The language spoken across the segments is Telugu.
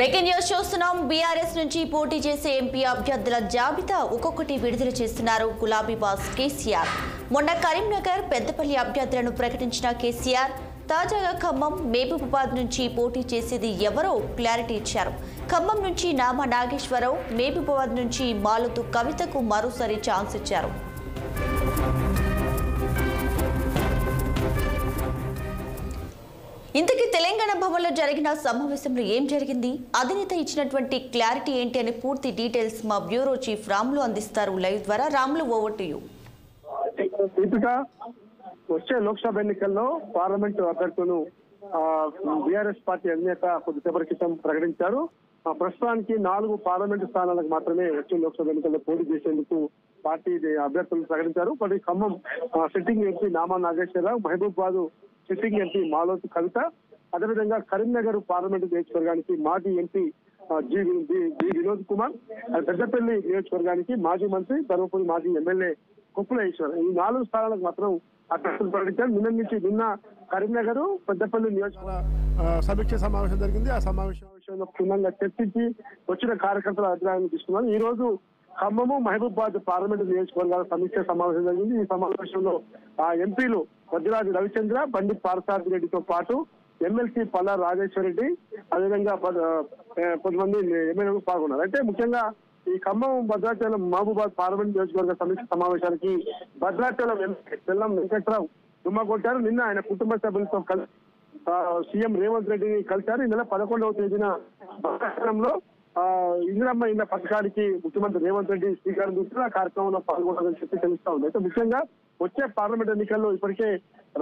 బ్రేకింగ్ న్యూస్ చూస్తున్నాం. బీఆర్ఎస్ నుంచి పోటీ చేసే ఎంపీ అభ్యర్థుల జాబితా ఒక్కొక్కటి విడుదల చేస్తున్నారు గులాబీ బాస్ కేసీఆర్. మొన్న కరీంనగర్, పెద్దపల్లి అభ్యర్థులను ప్రకటించిన కేసీఆర్ తాజాగా ఖమ్మం, మహబూబాబాద్ నుంచి పోటీ చేసేది ఎవరో క్లారిటీ ఇచ్చారు. ఖమ్మం నుంచి నామా నాగేశ్వరరావు, మహబూబాబాద్ నుంచి మాలుతు కవితకు మరోసారి ఛాన్స్ ఇచ్చారు. ఇంతకీ తెలంగాణ భవన్లో జరిగిన సమావేశంలో ఏం జరిగింది, అధినేత ఇచ్చినటువంటి క్లారిటీ ఏంటి అనే పూర్తి డీటెయిల్స్ మా బ్యూరో చీఫ్ రాములు అందిస్తారు లైవ్ ద్వారా. Ramulu, over to you. వచ్చే లోక్సభ ఎన్నికల్లో పార్లమెంటు అభ్యర్థులను బీఆర్ఎస్ పార్టీ అధినేత కొద్దిసేపటి క్రితం ప్రకటించారు. ప్రస్తుతానికి 4 పార్లమెంటు స్థానాలకు మాత్రమే వచ్చే లోక్సభ ఎన్నికల్లో పోటీ చేసేందుకు పార్టీ అభ్యర్థులను ప్రకటించారు. మరి Khammam sitting MP Nama Nageswararao, Mahabubabad sitting MP Maloth Kavitha, అదేవిధంగా కరీంనగర్ పార్లమెంటు నియోజకవర్గానికి మాజీ ఎంపీ జి వినోద్ కుమార్, పెద్దపల్లి నియోజకవర్గానికి మాజీ మంత్రి, ధర్మపురి మాజీ ఎమ్మెల్యే కుక్కుల ఈశ్వర్, ఈ 4 స్థానాలకు మాత్రం అభ్యర్థులు ప్రకటించారు. నిన్న కరీంనగర్, పెద్దపల్లి నియోజకవర్గ సమీక్ష సమావేశం జరిగింది. ఆ సమావేశంలో క్షుణ్ణంగా చర్చించి వచ్చిన కార్యకర్తల అభిప్రాయాన్ని తీసుకున్నారు. ఈ రోజు ఖమ్మము, మహబూబాబాద్ పార్లమెంటు నియోజకవర్గాల సమీక్ష సమావేశం జరిగింది. ఈ సమావేశంలో ఎంపీలు వజ్రాజు రవిచంద్ర, బండి పార్థసారథి రెడ్డితో పాటు ఎమ్మెల్సీ పల్లా రాజేశ్వర రెడ్డి, అదేవిధంగా కొంతమంది ఎమ్మెల్యేలు పాల్గొన్నారు. అయితే ముఖ్యంగా ఈ ఖమ్మం, భద్రాచలం, మహబూబాద్ పార్లమెంట్ నియోజకవర్గ సమీక్ష సమావేశానికి భద్రాచలం ఎమ్మెల్యే బెల్లం వెంకట్రావు దుమ్మ కొట్టారు. నిన్న ఆయన కుటుంబ సభ్యులతో కలిసి సీఎం రేవంత్ రెడ్డిని కలిశారు. ఈ నెల 11వ తేదీన భద్రాచలంలో ఇందిరమ్మ ఇళ్ల పథకానికి ముఖ్యమంత్రి రేవంత్ రెడ్డి శ్రీకారం చుట్టారు. ఆ కార్యక్రమంలో పాల్గొనాలని చెప్పి తెలుస్తా ఉంది. అయితే ముఖ్యంగా వచ్చే పార్లమెంట్ ఎన్నికల్లో ఇప్పటికే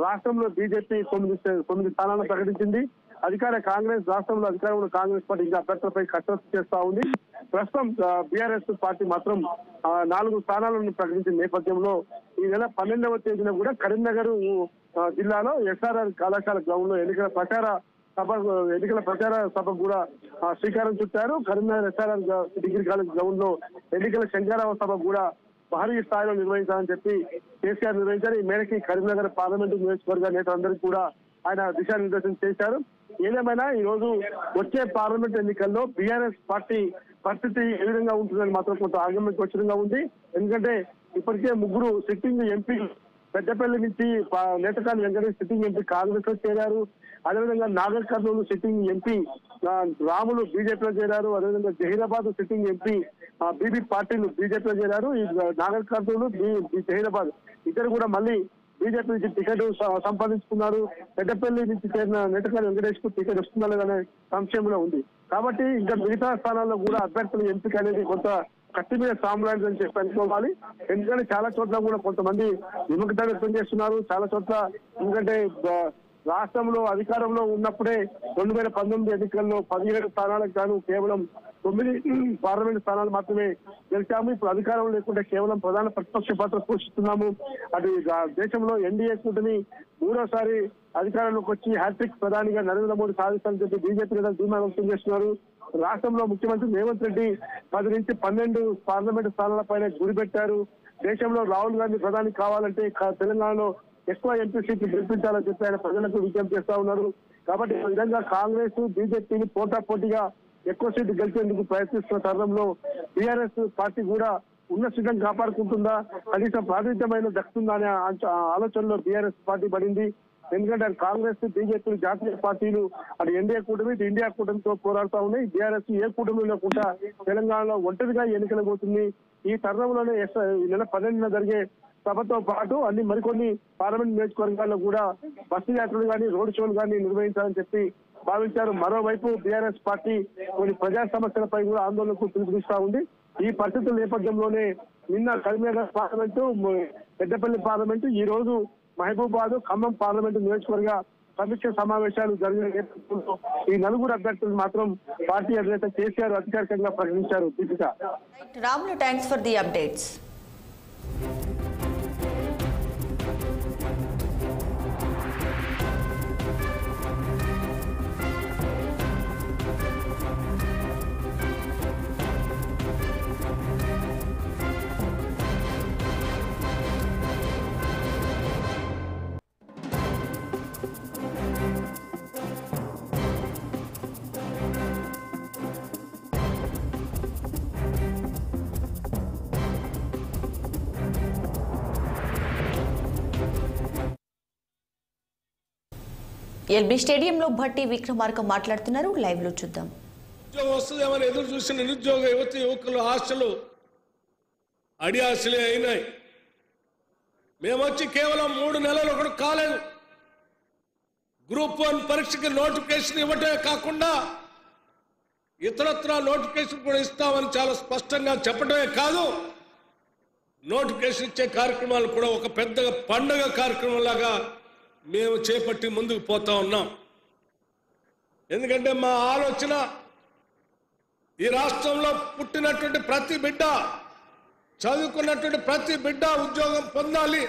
రాష్ట్రంలో బీజేపీ 9 స్థానాలను ప్రకటించింది. అధికార కాంగ్రెస్, రాష్ట్రంలో అధికారంలో కాంగ్రెస్ పార్టీ ఇంకా అభ్యర్థులపై కసరత్తు చేస్తా ఉంది. ప్రస్తుతం బీఆర్ఎస్ పార్టీ మాత్రం 4 స్థానాలను ప్రకటించిన నేపథ్యంలో ఈ నెల 12వ తేదీన కూడా కరీంనగర్ జిల్లాలో ఎస్ఆర్ఆర్ కళాశాల గ్రౌండ్ లో ఎన్నికల ప్రచార సభకు కూడా శ్రీకారం చుట్టారు. Karimnagar SRR degree college ground లో ఎన్నికల శంకరావ సభ కూడా భారీ స్థాయిలో నిర్వహించాలని చెప్పి కేసీఆర్ నిర్వహించారు. ఈ మేరకి కరీంనగర్ పార్లమెంటు నియోజకవర్గ నేతలందరికీ కూడా ఆయన దిశానిర్దేశం చేశారు. ఏదేమైనా ఈ రోజు వచ్చే పార్లమెంట్ ఎన్నికల్లో బీఆర్ఎస్ పార్టీ పరిస్థితి ఏ విధంగా ఉంటుందని మాత్రం కొంత ఆగమనకు వచ్చేంగా ఉంది. ఎందుకంటే ఇప్పటికే 3 సిట్టింగ్ ఎంపీ పెద్దపల్లి నుంచి నేతకాని వెంకటేష్ సిట్టింగ్ ఎంపీ కాంగ్రెస్ లో చేరారు. అదేవిధంగా నాగర్ కర్నూలు సిట్టింగ్ ఎంపీ రాములు బీజేపీలో చేరారు. అదేవిధంగా జహీరాబాద్ సిట్టింగ్ ఎంపీ బీబీ పార్టీలు బీజేపీలో చేరారు. ఈ నాగర్ కర్నూలు, జహీరాబాద్ ఇద్దరు కూడా మళ్ళీ బీజేపీ నుంచి టికెట్ సంపాదించుకున్నారు. పెద్దపల్లి నుంచి చేరిన నేతకాని వెంకటేష్ కు టికెట్ వస్తుందా లేదనే సంశయంలో ఉంది. కాబట్టి ఇంకా మిగతా స్థానాల్లో కూడా అభ్యర్థుల ఎంపిక అనేది కొంత కత్తి మీద సామ్రాజ్యం అని చెప్పి అనుకోవాలి. ఎందుకంటే చాలా చోట్ల కూడా కొంతమంది విముఖత వ్యక్తం చేస్తున్నారు. చాలా చోట్ల ఎందుకంటే రాష్ట్రంలో అధికారంలో ఉన్నప్పుడే 2019 ఎన్నికల్లో 17 స్థానాలకు గాను కేవలం 9 పార్లమెంట్ స్థానాలు మాత్రమే గెలిచాము. ఇప్పుడు అధికారం లేకుండా కేవలం ప్రధాన ప్రతిపక్ష పాత్ర పోషిస్తున్నాము. అది దేశంలో ఎన్డీఏ కూటమి 3వసారి అధికారంలోకి వచ్చి హ్యాట్రిక్ ప్రధానిగా నరేంద్ర మోడీ సాధిస్తారని చెప్పి బీజేపీ నేతలు ధీమా వ్యక్తం చేస్తున్నారు. రాష్ట్రంలో ముఖ్యమంత్రి రేవంత్ రెడ్డి 10 నుంచి 12 పార్లమెంటు స్థానాలపైన గురిపెట్టారు. దేశంలో రాహుల్ గాంధీ ప్రధాని కావాలంటే తెలంగాణలో ఎక్కువ ఎంపీ సీట్లు గెలిపించాలని చెప్పి ఆయన ప్రజలకు విజ్ఞప్తి చేస్తా ఉన్నారు. కాబట్టి ఈ విధంగా కాంగ్రెస్, బీజేపీని పోటాపోటీగా ఎక్కువ సీట్లు గెలిచేందుకు ప్రయత్నిస్తున్న తరుణంలో బీఆర్ఎస్ పార్టీ కూడా ఉన్న సీట్లను కాపాడుకుంటుందా, కనీసం ప్రాతినిధ్యమైన దక్కుతుందా అనే ఆలోచనలో బీఆర్ఎస్ పార్టీ పడింది. ఎందుకంటే కాంగ్రెస్, బీజేపీ జాతీయ పార్టీలు అటు ఎన్డీఏ కూటమి, ఇటు ఇండియా కూటమితో పోరాడుతూ ఉన్నాయి. బీఆర్ఎస్ ఏ కూటమి లేకుండా తెలంగాణలో ఒంటరిగా ఎన్నికలు పోతుంది. ఈ తరుణంలోనే ఈ నెల 12న జరిగే సభతో పాటు అన్ని మరికొన్ని పార్లమెంట్ నియోజకవర్గాల్లో కూడా బస్సు యాత్రలు కానీ, రోడ్ షోలు కానీ నిర్వహించాలని చెప్పి భావించారు. మరోవైపు బీఆర్ఎస్ పార్టీ కొన్ని ప్రజా సమస్యలపై కూడా ఆందోళనకు పిలుపునిస్తా ఉంది. ఈ పరిస్థితుల నేపథ్యంలోనే నిన్న కరీంనగర్ పార్లమెంటు, పెద్దపల్లి పార్లమెంటు, ఈ రోజు మహబూబాబాద్, ఖమ్మం పార్లమెంటు నియోజకవర్గ సమీక్ష సమావేశాలు జరిగిన నేపథ్యంలో ఈ 4 అభ్యర్థులు మాత్రం పార్టీ అధినేత కేసీఆర్ అధికారికంగా ప్రకటించారు. Deepika, Ramulu, thanks for the updates. LB స్టేడియంలో భట్టి విక్రమార్క మాట్లాడుతున్నారు. లైవ్ లో చూద్దాం. ఉద్యోగం వస్తుందేమని ఎదురు చూసిన నిరుద్యోగ యువకులు ఆశలు అడియాశలే అయినాయి. మేము వచ్చి కేవలం 3 నెలలు కూడా కాలేదు. గ్రూప్ 1 పరీక్షకి నోటిఫికేషన్ ఇవ్వటమే కాకుండా ఇతరత్ర నోటిఫికేషన్ కూడా ఇస్తామని చాలా స్పష్టంగా చెప్పడమే కాదు, నోటిఫికేషన్ ఇచ్చే కార్యక్రమాలు కూడా ఒక పెద్ద పండుగ కార్యక్రమం లాగా మేము చేపట్టి ముందుకు పోతా ఉన్నాం. ఎందుకంటే మా ఆలోచన ఈ రాష్ట్రంలో పుట్టినటువంటి ప్రతి బిడ్డ, చదువుకున్నటువంటి ప్రతి బిడ్డ ఉద్యోగం పొందాలి.